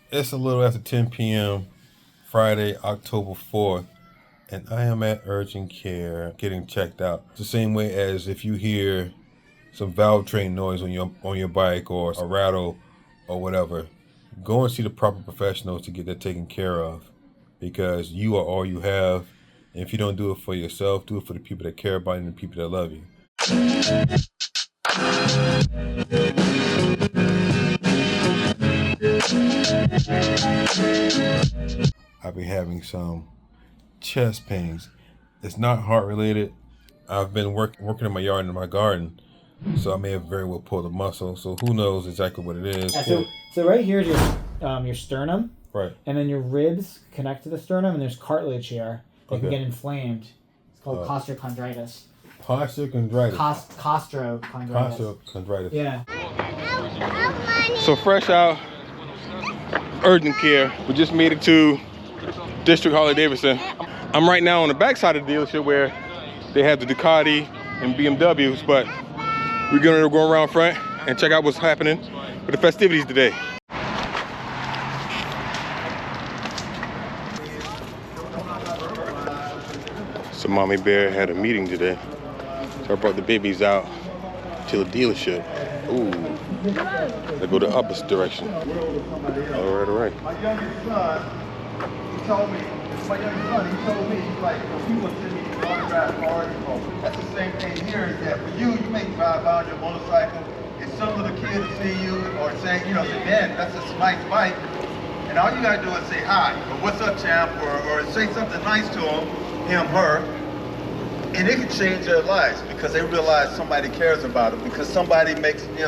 It's a little after 10 p.m. Friday, October 4th, and I am at urgent care getting checked out. It's the same way as if you hear some valve train noise on your bike or a rattle or whatever. Go and see the proper professionals to get that taken care of, because you are all you have. And if you don't do it for yourself, do it for the people that care about you and the people that love you. I've been having some chest pains. It's not heart related. I've been working in my yard and in my garden, so I may have very well pulled a muscle. So who knows exactly what it is. Yeah, so right here is your sternum. Right. And then your ribs connect to the sternum, and there's cartilage here that can get inflamed. It's called costochondritis. Costochondritis. Costochondritis. Costochondritis. Yeah. So fresh out urgent care. We just made it to District Harley-Davidson. I'm right now on the back side of the dealership where they have the Ducati and BMWs, but we're gonna go around front and check out what's happening with the festivities today. So Mommy Bear had a meeting today, so I brought the babies out to the dealership. Ooh, they go the opposite direction. All right. My youngest son, he told me, he's like, people send me these autographed cards. That's the same thing here, is that for you may drive by on your motorcycle, and some little kid will see you, or say, say, Dad, that's a nice bike. And all you gotta do is say hi, or what's up, champ, or say something nice to him, her, and it can change their lives because they realize somebody cares about them, because somebody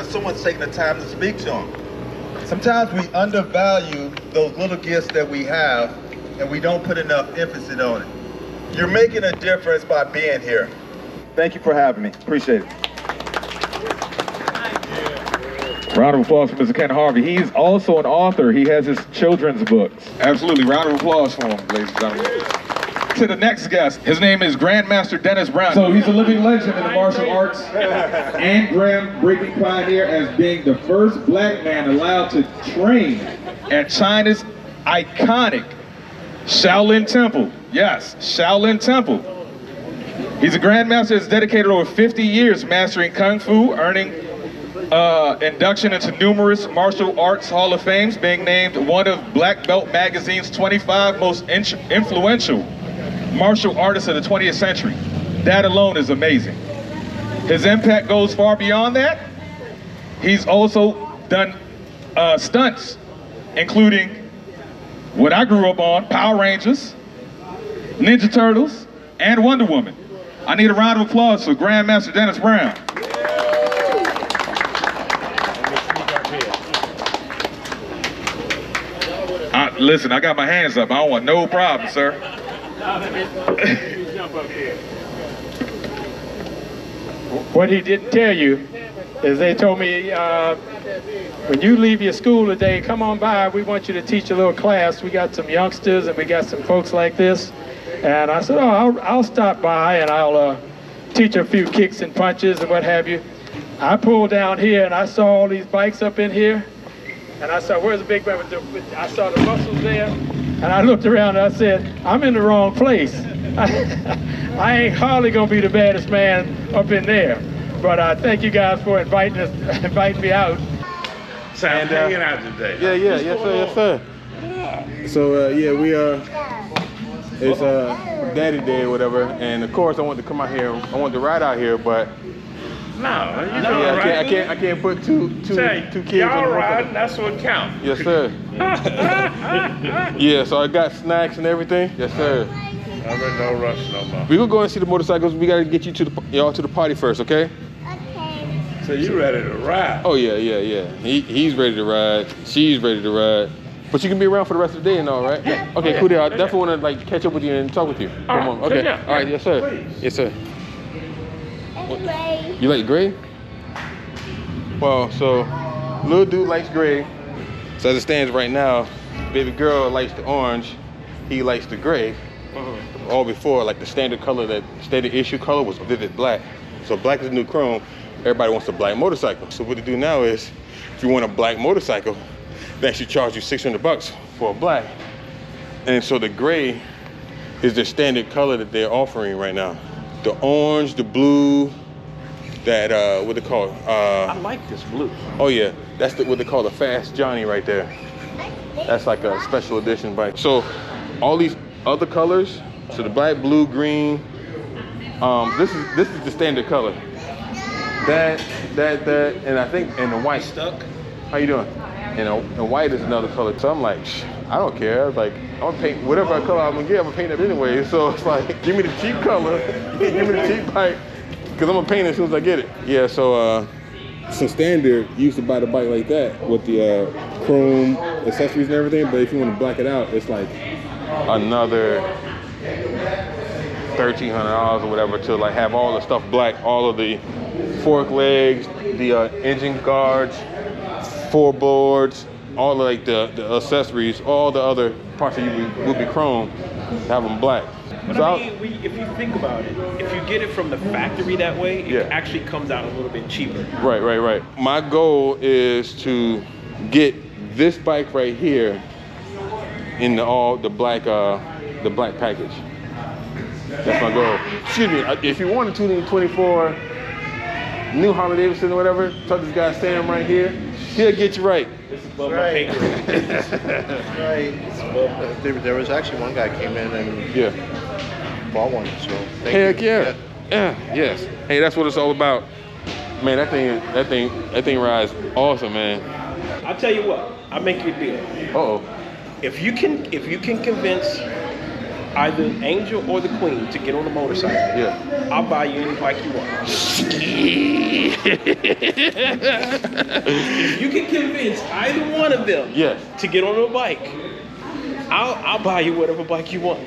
someone's taking the time to speak to them. Sometimes we undervalue those little gifts that we have, and we don't put enough emphasis on it. You're making a difference by being here. Thank you for having me. Appreciate it. Round of applause for Mr. Ken Harvey. He's also an author. He has his children's books. Absolutely. Round of applause for him, ladies and gentlemen. To the next guest. His name is Grandmaster Dennis Brown. So he's a living legend in the martial arts and groundbreaking pioneer as being the first black man allowed to train at China's iconic Shaolin Temple. Yes, Shaolin Temple. He's a grandmaster that's dedicated over 50 years mastering Kung Fu, earning induction into numerous martial arts Hall of Fames, being named one of Black Belt Magazine's 25 most influential martial artists of the 20th century. That alone is amazing. His impact goes far beyond that. He's also done stunts, including what I grew up on, Power Rangers, Ninja Turtles, and Wonder Woman. I need a round of applause for Grandmaster Dennis Brown. Listen, I got my hands up. I don't want no problem, sir. What he didn't tell you is they told me, when you leave your school today, come on by. We want you to teach a little class. We got some youngsters and we got some folks like this. And I said, oh, I'll stop by and I'll teach a few kicks and punches and what have you. I pulled down here and I saw all these bikes up in here. And I saw, where's the big man with I saw the muscles there. And I looked around and I said, I'm in the wrong place. I ain't hardly gonna be the baddest man up in there. But I thank you guys for inviting me out. So I'm hanging out today. Yes sir. So it's Daddy Day or whatever, and of course I wanted to come out here. I wanted to ride out here, but no, you don't I can't put two kids y'all on the riding, that's what counts. Yes sir. Yeah, so I got snacks and everything. Yes sir. I'm in no rush no more. We gonna go and see the motorcycles. We gotta get you y'all to the party first, okay? So you ready to ride? Oh yeah. He's ready to ride. She's ready to ride. But you can be around for the rest of the day and all, right? Yeah. Okay, cool deal. I definitely want to catch up with you and talk with you. Come on. Okay. Yeah. All right. Yes sir. Please. Yes sir. You like gray? Well, so little dude likes gray. So as it stands right now, baby girl likes the orange. He likes the gray. All before, like the standard color, that standard issue color was vivid black. So black is the new chrome. Everybody wants a black motorcycle. So what to do now is, if you want a black motorcycle, they actually charge you $600 for a black. And so the gray is the standard color that they're offering right now. The orange, the blue, that what they call I like this blue. oh yeah, that's what they call the Fast Johnny right there. That's like a special edition bike. So all these other colors, so the black, blue, green, this is the standard color. That, and I think, and the white. Stuck. How you doing? And the white is another color. So I'm like, I don't care. Like, I'm gonna paint whatever color I'm gonna get, I'm gonna paint it anyway. So it's like, give me the cheap color, give me the cheap bike, because I'm gonna paint it as soon as I get it. Yeah, so standard, you used to buy the bike like that with the chrome accessories and everything, but if you want to black it out, it's like another $1,300 or whatever to like have all the stuff black, all of the fork legs, the engine guards, floorboards, all like the accessories, all the other parts that you would be chrome, have them black. But So I mean, if you think about it, if you get it from the factory that way, Yeah. it actually comes out a little bit cheaper. Right. My goal is to get this bike right here in the black package. That's my goal. Excuse me, if you want a 2024 new Harley-Davidson or whatever, talk to this guy Sam right here. He'll get you right. This is above my pay grade. Right. There was actually one guy came in and Yeah. bought one. So thank Heck you. yeah. Yes. Hey, that's what it's all about. Man, that thing rides awesome, man. I'll tell you what, I'll make you a deal. Uh-oh. If you can convince either Angel or the Queen to get on the motorcycle, Yeah. I'll buy you any bike you want. If you can convince either one of them Yes. to get on a bike, I'll buy you whatever bike you want.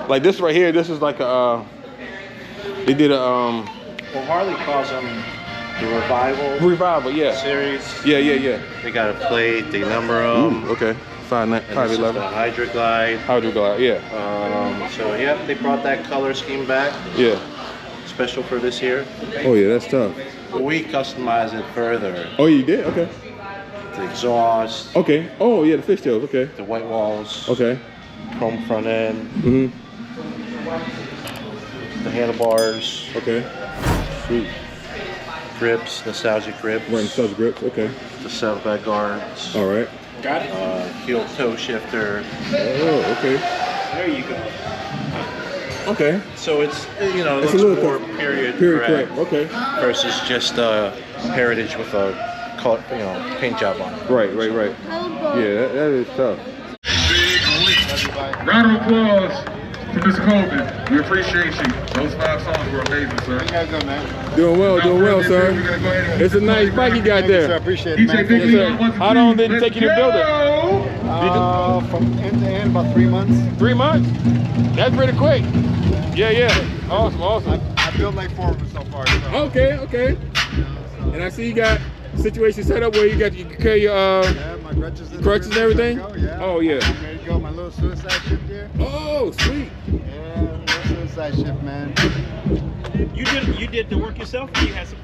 Like this right here, this is like a they did a Well, Harley calls them the Revival revival, yeah. series. Yeah. They got a plate. They number them. Okay. And this is 511. the Hydra Glide. How do you go out? Yeah. So yeah, they brought that color scheme back, Yeah. special for this year. Oh yeah, that's tough. But we customize it further. Oh, you did? Okay. The exhaust, Okay. Oh yeah, the fishtails. Okay. the white walls, Okay. chrome front end, Mhm. the handlebars, Okay. Sweet. grips, nostalgic grips, Running such grips. Okay. the saddlebag guards, All right. Got it? heel toe shifter. Oh, okay. There you go. Okay. So it's, it It's looks a little more Period correct correct. Okay. versus just heritage with a color, paint job on it. Right. Yeah, that is tough. Round of applause for Mr. Colvin. We appreciate you. Those 5 songs were amazing, sir. How you guys doing, man? Doing well, sir. We're gonna go ahead and It's a nice bike you got Thank you, sir. there. Appreciate it, man. DJ Big Thank you. League 1, 2, How long did it let's take you to build it? go. From end to end, about 3 months. 3 months? That's pretty quick. Yeah. Awesome. I built like 4 of them so far. So. Okay. And I see you got a situation set up where you can carry your Yeah, my crutches and everything? ready to go, yeah. Oh, yeah. I'm ready to go. My little suicide shift here. Oh, sweet. Yeah, little suicide shift, man. You did the work yourself, or you had some?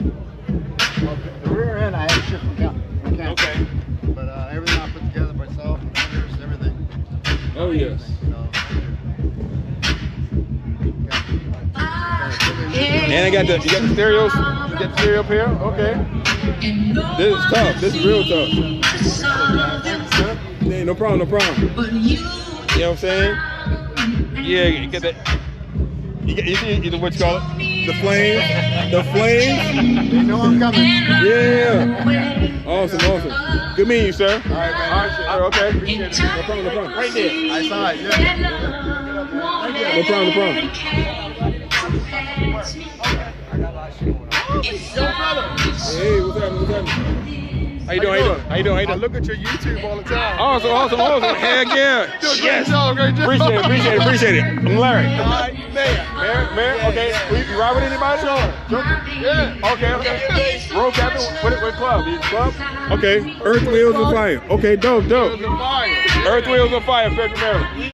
Well, the rear end, I had to shift from mechanic. Okay. But everything I put together myself, fenders, everything. Oh, yes. And I got you got the stereos. You got the stereo up here. Okay. This is tough. This is real tough. Hey, no problem. You know what I'm saying? Yeah, you get that. You see what you call it? The flames. You know I'm coming. Yeah. Awesome. Good meeting you, sir. All right, man. All right, okay. Appreciate it. No problem. Right there. I saw it, yeah. No problem. Hey, what's happening? How you doing? I look at your YouTube all the time. Awesome. Heck yeah. Great job. Appreciate it. I'm Larry. Mayor. Okay. You ride with anybody? Yeah. Okay. Road captain. What club? Club? Okay. Earth Wheels of Fire. Okay, dope. Earth Wheels of Fire, Frederick, Maryland.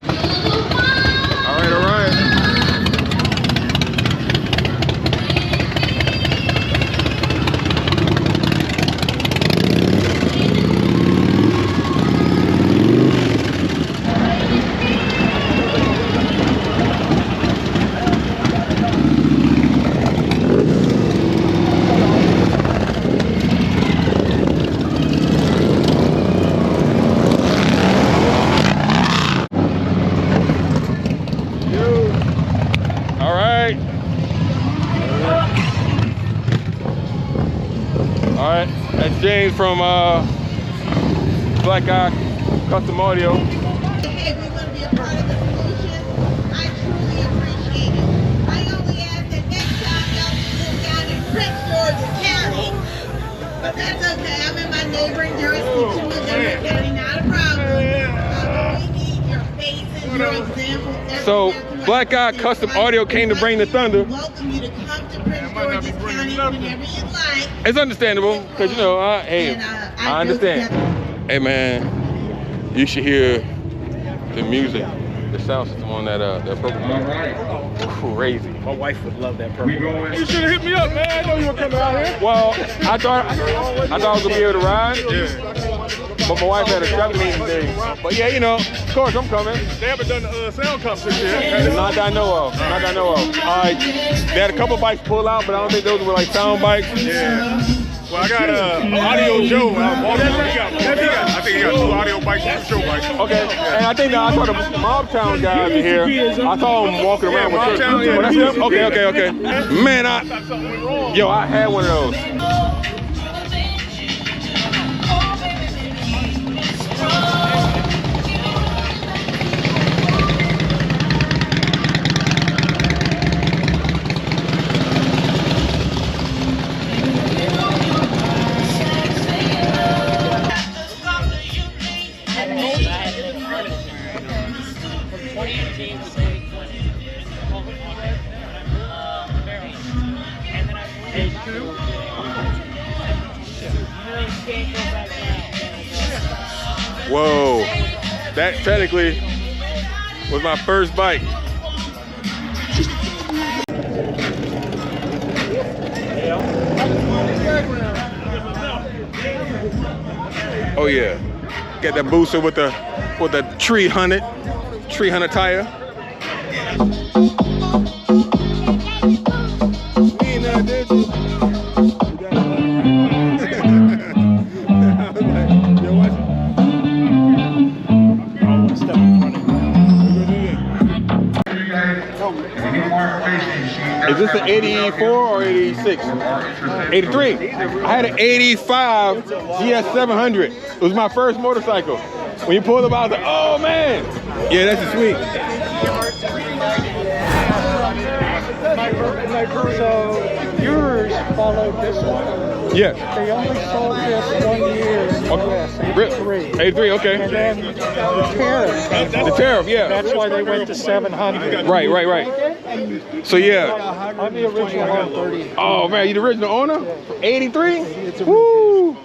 All right. All right, that's James from Black Guy Custom Audio. Hey, we want to be a part of the solution. I truly appreciate it. I only ask that next time y'all sit down and print for the county. But that's okay. I'm in my neighboring jurisdiction with District County, not a problem. We need your faces, your examples. So Black Guy Custom Audio came to bring the thunder. Welcome you to come to Prince George's County whenever you like. It's understandable, because you know, I understand. Hey man, you should hear the music, the sound system on that program. Crazy. My wife would love that program. You should have hit me up, man. I know you were coming out here. Well, I thought I was gonna be able to ride. But my wife had a traffic meeting today. But yeah, you know, of course I'm coming. They haven't done the sound competition yet. Not that I know of. Not that I know of. They had a couple bikes pull out, but I don't think those were like sound bikes. Yeah. Well, I got Audio Joe out of Baltimore. I think he got 2 audio bikes and 2 show bikes. Okay, and I think I saw the Mobtown guys in here. I saw them walking around with Mobtown, shirts. yeah. Oh, that's him? Okay. Man, I had one of those. Whoa, that technically was my first bike. Oh yeah, got that booster with the 300 tire. Is this an 84 or 86? 83. I had an 85 GS 700. It was my first motorcycle. When you pulled up, I was like, oh man. Yeah, that's sweet. So yours followed this one? Yeah. They only sold this 1 year in the US, 83. 83, okay. And then the tariff. The tariff, yeah. That's why they went to 700. Right. So yeah. I'm the original owner. 30. Oh man, you the original owner? 83? Woo!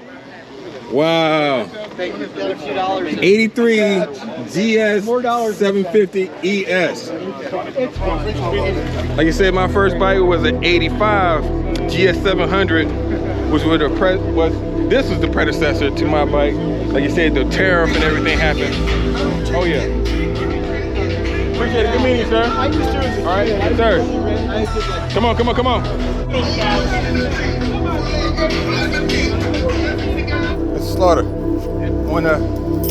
Wow. 83 GS 750 ES. Like I said, my first bike was an 85 GS 700, which was this was the predecessor to my bike. Like you said, the tariff and everything happened. Oh yeah. Appreciate it. Good meeting you, sir. All right, yes, sir. Come on. Mr. Slaughter, I want to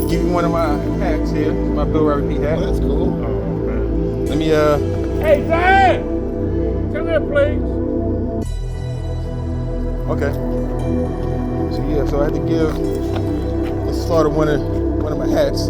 give you one of my hats here. My Bill Repeat hat. Oh, that's cool. Let me, Hey, Dad! Come here, please. Okay. So yeah, so I had to give Mr. Slaughter one of my hats.